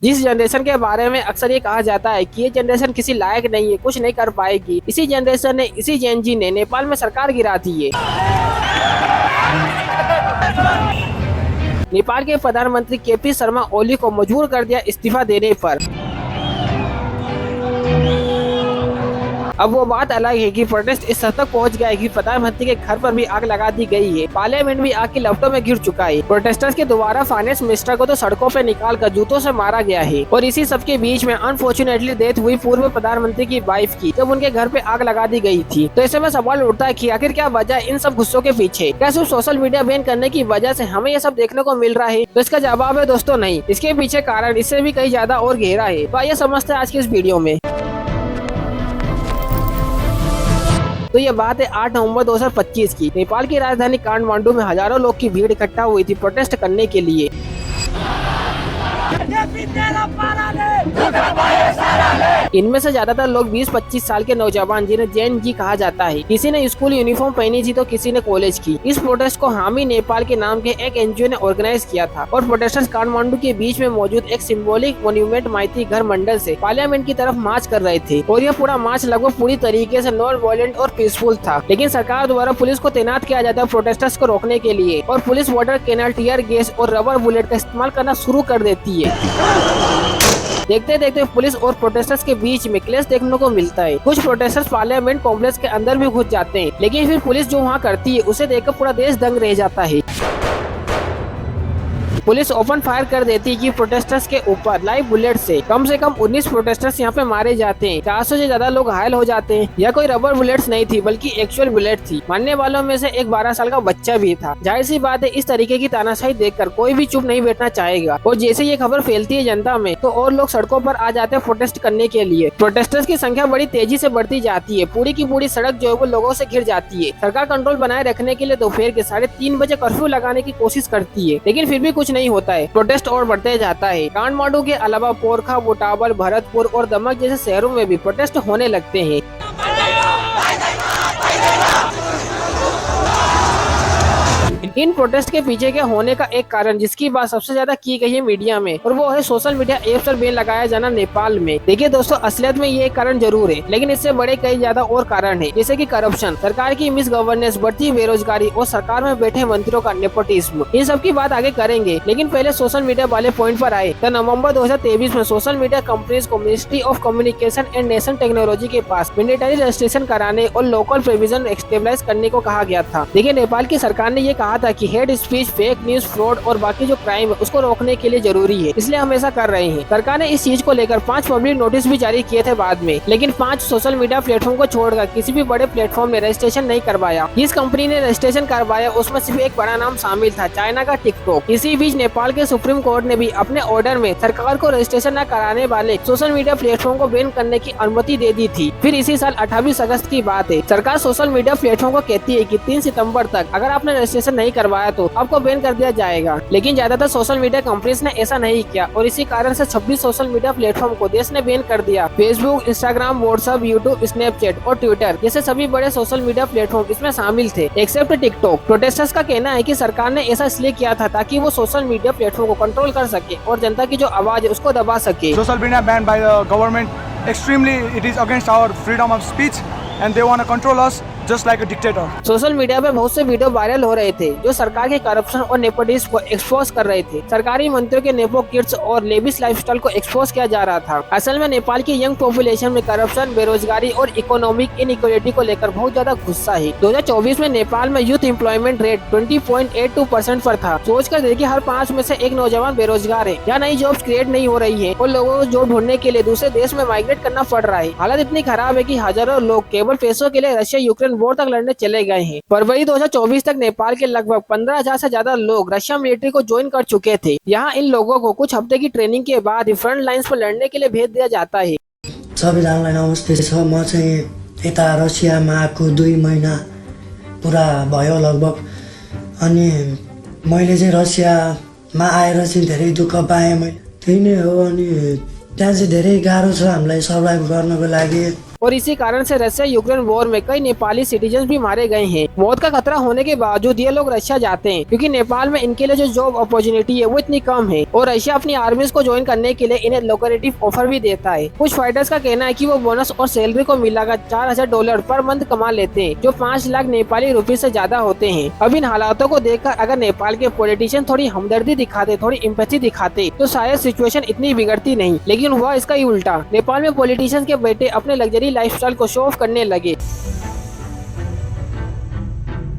जिस जनरेशन के बारे में अक्सर ये कहा जाता है कि ये जनरेशन किसी लायक नहीं है, कुछ नहीं कर पाएगी, इसी जनरेशन ने, इसी जेन जी ने नेपाल में सरकार गिरा दी है। नेपाल के प्रधानमंत्री केपी शर्मा ओली को मजबूर कर दिया इस्तीफा देने पर। अब वो बात अलग है कि प्रोटेस्ट इस हद तक पहुंच गया है कि प्रधानमंत्री के घर पर भी आग लगा दी गई है। पार्लियामेंट भी आग की लपटों में घिर चुका है। प्रोटेस्टर्स के दोबारा फाइनेंस मिनिस्टर को तो सड़कों पर निकाल कर जूतों से मारा गया है। और इसी सब के बीच में अनफॉर्चुनेटली डेथ हुई पूर्व प्रधानमंत्री की वाइफ की, जब उनके घर पे आग लगा दी गई थी। तो ऐसे में सवाल उठता है कि आखिर क्या वजह इन सब गुस्सों के पीछे? क्या सिर्फ सोशल मीडिया बैन करने की वजह से हमें ये सब देखने को मिल रहा है? तो इसका जवाब है दोस्तों नहीं, इसके पीछे कारण इससे भी कहीं ज्यादा और गहरा है। तो आइए समझते हैं आज की इस वीडियो में। तो ये बात है 8 नवंबर 2025 की। नेपाल की राजधानी काठमांडू में हजारों लोग की भीड़ इकट्ठा हुई थी प्रोटेस्ट करने के लिए। इनमें से ज्यादातर लोग 20-25 साल के नौजवान, जिन्हें जेन जी कहा जाता है। किसी ने स्कूल यूनिफॉर्म पहनी थी तो किसी ने कॉलेज की। इस प्रोटेस्ट को हामी नेपाल के नाम के एक एनजीओ ने ऑर्गेनाइज किया था और प्रोटेस्टर्स काठमांडू के बीच में मौजूद एक सिंबॉलिक मॉन्यूमेंट माइती घर मंडल से पार्लियामेंट की तरफ मार्च कर रहे थे। और यह पूरा मार्च लगभग पूरी तरीके से नॉन वायलेंट और पीसफुल था। लेकिन सरकार द्वारा पुलिस को तैनात किया जाता है प्रोटेस्टर्स को रोकने के लिए, और police water cannon, tear gas और रबर बुलेट का इस्तेमाल करना शुरू कर देती है। देखते देखते पुलिस और प्रोटेस्टर्स के बीच में क्लैश देखने को मिलता है। कुछ प्रोटेस्टर्स पार्लियामेंट कॉम्प्लेक्स के अंदर भी घुस जाते हैं, लेकिन फिर पुलिस जो वहाँ करती है उसे देखकर पूरा देश दंग रह जाता है। पुलिस ओपन फायर कर देती है कि प्रोटेस्टर्स के ऊपर लाइव बुलेट से कम 19 प्रोटेस्टर्स यहाँ पे मारे जाते हैं। 400 से ज्यादा लोग घायल हो जाते हैं। यह कोई रबर बुलेट्स नहीं थी, बल्कि एक्चुअल बुलेट थी। मारने वालों में से एक 12 साल का बच्चा भी था। जाहिर सी बात है, इस तरीके की तानाशाही देखकर कोई भी चुप नहीं बैठना चाहेगा। और जैसे ये खबर फैलती है जनता में, तो और लोग सड़कों पर आ जाते हैं प्रोटेस्ट करने के लिए। प्रोटेस्टर्स की संख्या बड़ी तेजी से बढ़ती जाती है। पूरी की पूरी सड़क जो है वो लोगों से घिर जाती है। सरकार कंट्रोल बनाए रखने के लिए दोपहर के 3:30 बजे कर्फ्यू लगाने की कोशिश करती है, लेकिन फिर भी कुछ नहीं होता है। प्रोटेस्ट और बढ़ते जाता है। काठमांडू के अलावा पोरखा, बोटावल, भरतपुर और दमक जैसे शहरों में भी प्रोटेस्ट होने लगते हैं। इन प्रोटेस्ट के पीछे क्या होने का एक कारण, जिसकी बात सबसे ज्यादा की गई है मीडिया में, और वो है सोशल मीडिया ऐप पर बैन लगाया जाना नेपाल में। देखिए दोस्तों, असलियत में ये एक कारण जरूर है, लेकिन इससे बड़े कई ज्यादा और कारण है, जैसे कि करप्शन, सरकार की मिस गवर्नेंस, बढ़ती बेरोजगारी और सरकार में बैठे मंत्रियों का नेपोटिज्म। इन सब की बात आगे करेंगे, लेकिन पहले सोशल मीडिया वाले पॉइंट पर आए। तो नवंबर 2023 में सोशल मीडिया कंपनीज को ministry of communication and nation technology के पास मैंडेटरी रजिस्ट्रेशन कराने और लोकल प्रोविजन स्टेबलाइज करने को कहा गया था। देखिए, नेपाल की सरकार ने ये कहा था कि head speech, fake news, fraud और बाकी जो क्राइम है उसको रोकने के लिए जरूरी है, इसलिए हम ऐसा कर रहे हैं। सरकार ने इस चीज को लेकर 5 पब्लिक नोटिस भी जारी किए थे बाद में, लेकिन 5 सोशल मीडिया प्लेटफॉर्म को छोड़कर किसी भी बड़े प्लेटफॉर्म ने रजिस्ट्रेशन नहीं करवाया। जिस कंपनी ने रजिस्ट्रेशन करवाया उसमें सिर्फ एक बड़ा नाम शामिल था, चाइना का टिकटॉक। इसी बीच नेपाल के सुप्रीम कोर्ट ने भी अपने ऑर्डर में सरकार को रजिस्ट्रेशन न कराने वाले सोशल मीडिया प्लेटफॉर्म को बैन करने की अनुमति दे दी थी। फिर इसी साल 28 अगस्त की बात है, सरकार सोशल मीडिया प्लेटफॉर्म को कहती है कि 3 सितंबर तक अगर आपने रजिस्ट्रेशन नहीं करवाया तो आपको बैन कर दिया जाएगा। लेकिन ज्यादातर सोशल मीडिया कंपनीज ने ऐसा नहीं किया और इसी कारण से 26 सोशल मीडिया प्लेटफॉर्म को देश ने बैन कर दिया। Facebook, Instagram, WhatsApp, YouTube, Snapchat और ट्विटर जैसे सभी बड़े सोशल मीडिया प्लेटफॉर्म इसमें शामिल थे, एक्सेप्ट टिकटॉक। प्रोटेस्टर्स का कहना है कि सरकार ने ऐसा इसलिए किया था ताकि वो सोशल मीडिया प्लेटफॉर्म को कंट्रोल कर सके और जनता की जो आवाज है उसको दबा सके। Social media ban by the government extremely it is against our freedom of speech and they want to control us just like a dictator. Social media पे बहुत से वीडियो वायरल हो रहे थे जो सरकार के करप्शन और नेपोटिज्म को एक्सपोज कर रहे थे। सरकारी मंत्रियों के नेपो किड्स और लेविश लाइफस्टाइल को एक्सपोज किया जा रहा था। असल में नेपाल की यंग पॉपुलेशन में करप्शन, बेरोजगारी और इकोनॉमिक इनइक्वालिटी को लेकर बहुत ज्यादा गुस्सा है। 2024 में नेपाल में यूथ एम्प्लॉयमेंट रेट 20.82% पर था। सोच कर देखिए, हर 5 में से एक नौजवान बेरोजगार है या नई जॉब्स क्रिएट नहीं हो रही है और लोगों को जॉब ढूंढने के लिए दूसरे देश में माइग्रेट करना पड़ रहा है। हालत इतनी खराब है कि हजारों लोग केवल पैसों के लिए रशिया यूक्रेन वॉर तक लड़ने चले गए हैं। फरवरी 2024 तक नेपाल के लगभग 15,000 से ज्यादा लोग रशिया मिलिट्री को ज्वाइन कर चुके थे। यहाँ इन लोगों को कुछ हफ्ते की ट्रेनिंग के बाद फ्रंट लाइन्स पर लड़ने के लिए भेज दिया जाता है। सबैजनालाई नमस्ते छ। म चाहिँ यता रसियामा आएको 2 महिना पुरा भयो लगभग। अनि मैले चाहिँ रसियामा आएर चाहिँ धेरै दुःख पाएँ। मैले त्यही नै हो। अनि त्यहाँ चाहिँ धेरै गाह्रो छ हामीलाई सर्भाइभ गर्नको लागि। और इसी कारण से रशिया यूक्रेन वॉर में कई नेपाली सिटीजन भी मारे गए हैं। मौत का खतरा होने के बावजूद ये लोग रशिया जाते हैं क्योंकि नेपाल में इनके लिए जो जॉब अपॉर्चुनिटी है वो इतनी कम है और रशिया अपनी आर्मीज को ज्वाइन करने के लिए इन्हें लोकेटिव ऑफर भी देता है। कुछ फाइटर्स का कहना है कि वो बोनस और सैलरी को मिलाकर $4000 पर मंथ कमा लेते हैं, जो 5 लाख नेपाली रुपए से ज्यादा होते हैं। अब इन हालातों को देखकर अगर नेपाल के पॉलिटिशियन थोड़ी हमदर्दी दिखाते, थोड़ी एम्पैथी दिखाते तो शायद सिचुएशन इतनी बिगड़ती नहीं, लेकिन हुआ इसका ही उल्टा। नेपाल में पॉलिटिशियन के बेटे अपने लग्जरी लाइफस्टाइल को शो ऑफ करने लगे।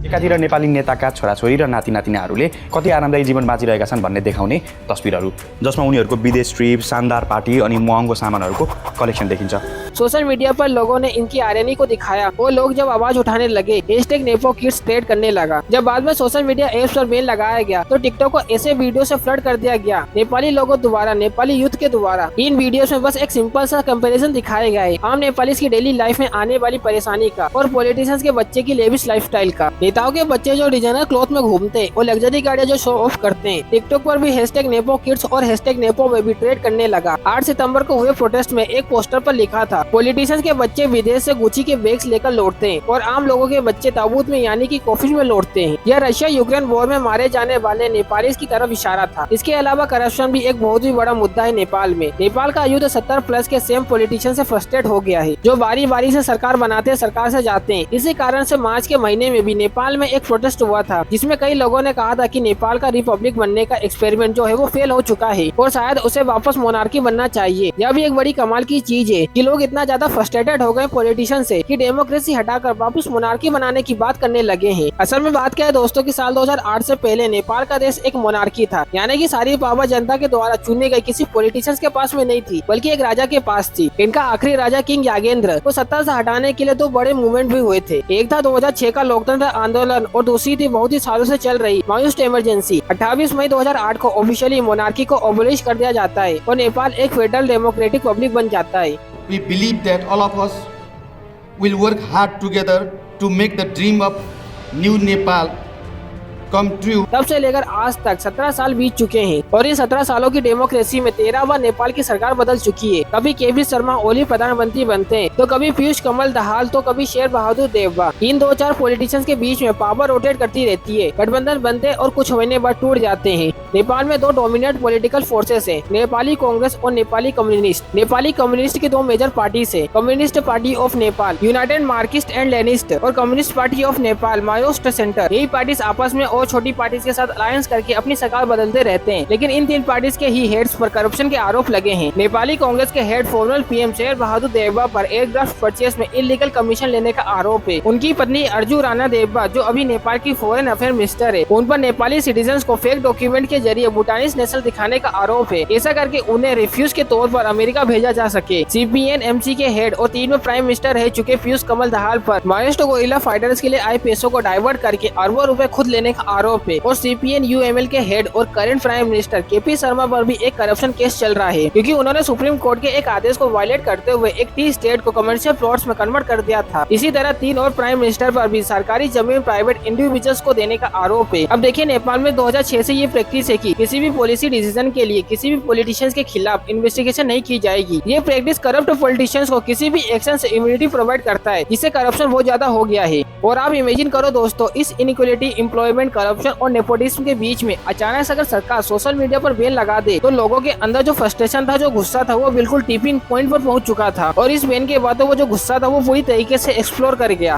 एकातिर नेपाली नेताका छोराछोरी र नाति नातिनाहरूले कति आरामदायी जीवन बाँचिरहेका छन् भन्ने देखाउने तस्बिरहरू, जसमा उनीहरूको विदेश ट्रिप, शानदार पार्टी अनि महँगो सामानहरूको कलेक्सन देखिन्छ। सोशल मीडिया पर लोगों ने इनकी आयरनी को दिखाया। वो लोग जब आवाज उठाने लगे, #नेपो किड्स ट्रेड करने लगा। जब बाद में सोशल मीडिया एप्स पर बैन लगाया गया तो टिकटॉक को ऐसे वीडियो से फ्लड कर दिया गया नेपाली लोगों द्वारा, नेपाली यूथ के द्वारा। इन वीडियोस में बस एक सिंपल सा कंपैरिजन दिखाया गया है आम नेपाली की डेली लाइफ में आने वाली परेशानी का और पॉलिटिशियंस के बच्चे की लेविश लाइफस्टाइल का। नेताओं के बच्चे जो डिजाइनर क्लॉथ में घूमते और लग्जरी गाड़ियां जो शो ऑफ करते हैं। टिकटॉक पर भी #नेपो किड्स और #नेपो बेबी ट्रेड करने लगा। 8 सितंबर को हुए प्रोटेस्ट में एक पोस्टर पर लिखा था, पॉलिटिशियंस के बच्चे विदेश से गुची के बैग्स लेकर लौटते हैं और आम लोगों के बच्चे ताबूत में यानी कि कॉफिन में लौटते हैं। यह रशिया यूक्रेन वॉर में मारे जाने वाले नेपालीज की तरफ इशारा था। इसके अलावा करप्शन भी एक बहुत ही बड़ा मुद्दा है नेपाल में। नेपाल का यूथ 70+ के सेम पॉलिटिशियन से फ्रस्ट्रेट हो गया है, जो बारी बारी से सरकार बनाते सरकार से जाते हैं। इसी कारण से मार्च के महीने में भी नेपाल में एक प्रोटेस्ट हुआ था, जिसमें कई लोगों ने कहा था कि नेपाल का रिपब्लिक बनने का एक्सपेरिमेंट जो है वो फेल हो चुका है और शायद उसे वापस मोनार्की बनना चाहिए। यह भी एक बड़ी कमाल की चीज है कि लोग इतना ज्यादा फ्रस्ट्रेटेड हो गए पॉलिटिशियन से कि डेमोक्रेसी हटाकर वापस मोनार्की बनाने की बात करने लगे हैं। असल में बात क्या है दोस्तों कि साल 2008 से पहले नेपाल का देश एक मोनार्की था, यानी कि सारी पावर जनता के द्वारा चुने गए किसी पॉलिटिशियंस के पास में नहीं थी, बल्कि एक राजा के पास थी। इनका आखिरी राजा किंग यागेंद्र को सत्ता से हटाने के लिए 2 बड़े मूवमेंट भी हुए थे। एक था 2006 का लोकतंत्र आंदोलन और दूसरी थी बहुत ही सालों से चल रही मायूस्ट इमरजेंसी। 28 मई 2008 को ऑफिशियली मोनार्की को अबोलिश कर दिया जाता है और नेपाल एक फेडरल डेमोक्रेटिक रिपब्लिक बन जाता है। We believe that all of us will work hard together to make the dream of new Nepal come true। तब से लेकर आज तक 17 साल बीत चुके हैं और इन 17 सालों की डेमोक्रेसी में 13 बार नेपाल की सरकार बदल चुकी है। कभी केपी शर्मा ओली प्रधानमंत्री बनते हैं तो कभी पीयूष कमल दहाल तो कभी शेर बहादुर देववा। इन 2-4 पॉलिटिशियंस के बीच में पावर रोटेट करती रहती है, गठबंधन बनते और कुछ महीने बाद टूट जाते हैं। नेपाल में 2 डोमिनेंट पॉलिटिकल फोर्सेस है, नेपाली कांग्रेस और नेपाली कम्युनिस्ट। नेपाली कम्युनिस्ट की 2 मेजर पार्टीज है, Communist Party of Nepal, United Marxist and Leninist और Communist Party of Nepal, Maoist Centre. यही पार्टीज आपस में और छोटी पार्टीज के साथ अलायंस करके अपनी सरकार बदलते रहते हैं, लेकिन इन 3 पार्टीज के ही हेड्स पर करप्शन के आरोप लगे हैं। नेपाली कांग्रेस के head former PM Sher Bahadur देववा पर एयरक्राफ्ट परचेस में इलीगल कमीशन लेने का आरोप है। उनकी पत्नी अर्जू राणा देववा जो अभी नेपाल की फॉरेन अफेयर मिनिस्टर है, उन पर नेपाली सिटीजन को फेक डॉक्यूमेंट के जरिए भूटानीज नेशनल दिखाने का आरोप है, ऐसा करके उन्हें रिफ्यूज के तौर पर अमेरिका भेजा जा सके। CPN-MC के हेड और 3 में प्राइम मिनिस्टर रह चुके पीयूष कमल दहाल पर माओइस्ट गोरिल्ला फाइटर्स के लिए आए पैसों को डाइवर्ट करके अरबों रुपए खुद लेने का आरोप है। और CPN-UML के हेड और current prime minister KP Sharma पर भी एक करप्शन केस चल रहा है, क्योंकि उन्होंने सुप्रीम कोर्ट के एक आदेश को वायलेट करते हुए एक टी स्टेट को कमर्शियल प्लॉट्स में कन्वर्ट कर दिया था। इसी तरह 3 और प्राइम मिनिस्टर पर भी सरकारी जमीन प्राइवेट इंडिविजुअल्स को देने का आरोप है। अब देखिए नेपाल में 2006 से ये प्रैक्टिस है कि किसी भी पॉलिसी डिसीजन के लिए किसी भी पॉलिटिशियंस के खिलाफ इन्वेस्टिगेशन नहीं की जाएगी। ये प्रैक्टिस करप्ट पॉलिटिशियंस को किसी भी एक्शन से इम्यूनिटी प्रोवाइड करता है, जिससे करप्शन बहुत ज्यादा हो गया है। और आप इमेजिन करो दोस्तों, इस इनइक्वालिटी, एम्प्लॉयमेंट, करप्शन और नेपोटिज्म के बीच में अचानक से अगर सरकार सोशल मीडिया पर बैन लगा दे तो लोगों के अंदर जो फ्रस्ट्रेशन था, जो गुस्सा था, वो बिल्कुल टिपिंग पॉइंट पर पहुंच चुका था। और इस बैन के बाद वो जो गुस्सा था वो पूरी तरीके से एक्सप्लोर कर गया।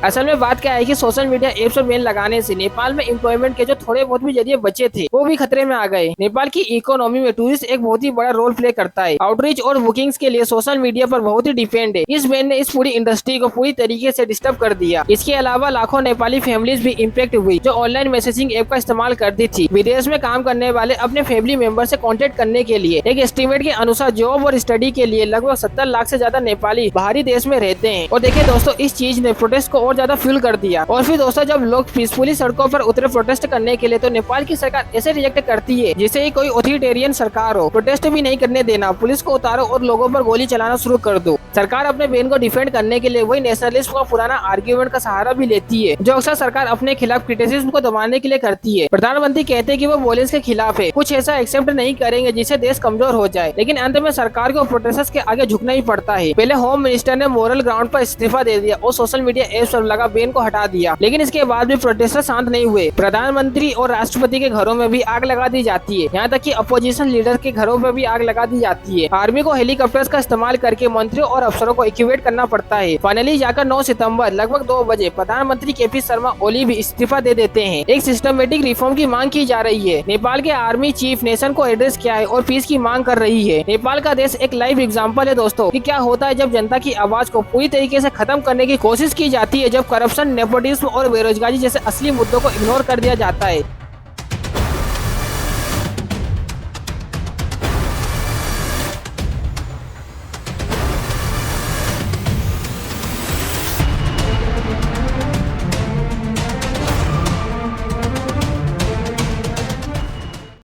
असल में बात क्या है कि सोशल मीडिया एप्स पर बैन लगाने से नेपाल में एम्प्लॉयमेंट के जो थोड़े बहुत भी जरिए बचे थे वो भी खतरे में आ गए। नेपाल की इकोनॉमी में टूरिस्ट एक बहुत ही बड़ा रोल प्ले करता है। आउटरीच और बुकिंग्स के लिए सोशल मीडिया पर बहुत ही डिपेंड है। इस बैन ने इस पूरी इंडस्ट्री को पूरी तरीके से डिस्टर्ब कर दिया। इसके अलावा लाखों नेपाली फैमिलीज भी इम्पैक्ट हुई जो ऑनलाइन मैसेजिंग ऐप का इस्तेमाल करती थी। विदेश में काम करने वाले अपने फैमिली मेंबर से कॉन्टेक्ट करने के लिए एक एस्टिमेट के अनुसार जॉब और स्टडी के लिए लगभग 70 लाख से ज्यादा नेपाली बाहरी देश में रहते हैं। और देखिए दोस्तों, इस चीज ने प्रोटेस्ट को और ज्यादा फ्यूल कर दिया। और फिर दोस्तों, जब लोग पीसफुली सड़कों पर उतरे प्रोटेस्ट करने के लिए तो नेपाल की सरकार ऐसे रिएक्ट करती है जैसे ही कोई ऑथोरिटेरियन सरकार हो। प्रोटेस्ट भी नहीं करने देना, पुलिस को उतारो और लोगों पर गोली चलाना शुरू कर दो। सरकार अपने बहन को डिफेंड करने के लिए वही नेशनलिस्ट का पुराना आर्ग्यूमेंट का सहारा भी लेती है, जो अक्सर सरकार अपने खिलाफ क्रिटिसिज्म को दबाने के लिए करती है। प्रधानमंत्री कहते हैं कि वो वॉयलेंस के खिलाफ है, कुछ ऐसा एक्सेप्ट नहीं करेंगे जिससे देश कमजोर हो जाए, लेकिन अंत में सरकार को प्रोटेस्टर्स के आगे झुकना ही पड़ता है। पहले होम मिनिस्टर ने मोरल ग्राउंड पर इस्तीफा दे दिया और सोशल मीडिया एप्स पर लगा बैन को हटा दिया, लेकिन इसके बाद भी प्रोटेस्टर शांत नहीं हुए। प्रधानमंत्री और राष्ट्रपति के घरों में भी आग लगा दी जाती है, यहाँ तक कि अपोजिशन लीडर के घरों में भी आग लगा दी जाती है। आर्मी को हेलीकॉप्टर्स का इस्तेमाल करके मंत्रियों और अफसरों को इक्यूवेट करना पड़ता है। फाइनली जाकर 9 सितंबर लगभग 2 बजे प्रधानमंत्री केपी शर्मा ओली भी इस्तीफा दे देते हैं। एक सिस्टमेटिक रिफॉर्म की मांग की जा रही है। नेपाल के आर्मी चीफ नेशन को एड्रेस किया है और पीस की मांग कर रही है। नेपाल का देश एक लाइव एग्जांपल है दोस्तों कि क्या होता है जब जनता की आवाज को पूरी तरीके से खत्म करने की कोशिश की जाती है, जब करप्शन, नेपोटिज्म और बेरोजगारी जैसे असली मुद्दों को इग्नोर कर दिया जाता है।